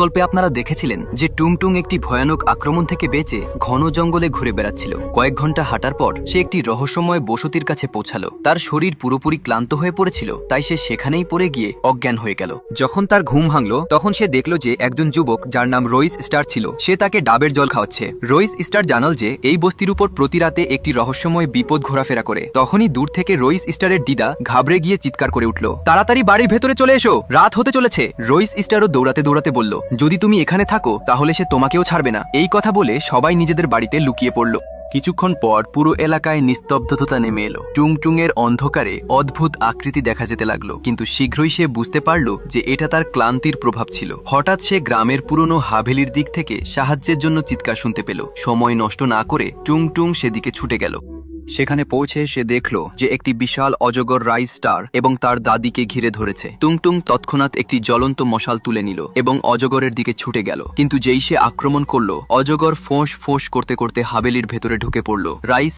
গল্পে আপনারা দেখেছিলেন যে টুংটুং একটি ভয়ানক আক্রমণ থেকে বেঁচে ঘন জঙ্গলে ঘুরে বেড়াচ্ছিল। কয়েক ঘন্টা হাঁটার পর সে একটি রহস্যময় বসতির কাছে পৌঁছালো। তার শরীর পুরোপুরি ক্লান্ত হয়ে পড়েছিল, তাই সে সেখানেই পড়ে গিয়ে অজ্ঞান হয়ে গেল। যখন তার ঘুম ভাঙল তখন সে দেখল যে একজন যুবক যার নাম রইস স্টার ছিল, সে তাকে ডাবের জল খাওয়াচ্ছে। রইস স্টার জানাল যে এই বস্তির উপর প্রতি রাতে একটি রহস্যময় বিপদ ঘোরাফেরা করে। তখনই দূর থেকে রইস স্টারের দিদা ঘাবড়ে গিয়ে চিৎকার করে উঠল, তাড়াতাড়ি বাড়ির ভেতরে চলে এসো, রাত হতে চলেছে। রইস স্টারও দৌড়াতে দৌড়াতে বলল, যদি তুমি এখানে থাকো তাহলে সে তোমাকেও ছাড়বে না। এই কথা বলে সবাই নিজেদের বাড়িতে লুকিয়ে পড়ল। কিছুক্ষণ পর পুরো এলাকায় নিস্তব্ধতা নেমে এলো। টুংটুং এর অন্ধকারে অদ্ভুত আকৃতি দেখা যেতে লাগলো, কিন্তু শীঘ্রই সে বুঝতে পারল যে এটা তার ক্লান্তির প্রভাব ছিল। হঠাৎ সে গ্রামের পুরনো হাভেলির দিক থেকে সাহায্যের জন্য চিৎকার শুনতে পেল। সময় নষ্ট না করে টুংটুং সেদিকে ছুটে গেল। সেখানে পৌঁছে সে দেখল যে একটি বিশাল অজগর রাইস স্টার এবং তার দাদিকে ঘিরে ধরেছে। টুংটুং তৎক্ষণাৎ একটি জ্বলন্ত মশাল তুলে নিল এবং অজগরের দিকে ছুটে গেল। কিন্তু যেই সে আক্রমণ করলো, অজগর ফোঁস ফোঁস করতে করতে হাভেলির ভেতরে ঢুকে পড়ল। রাইস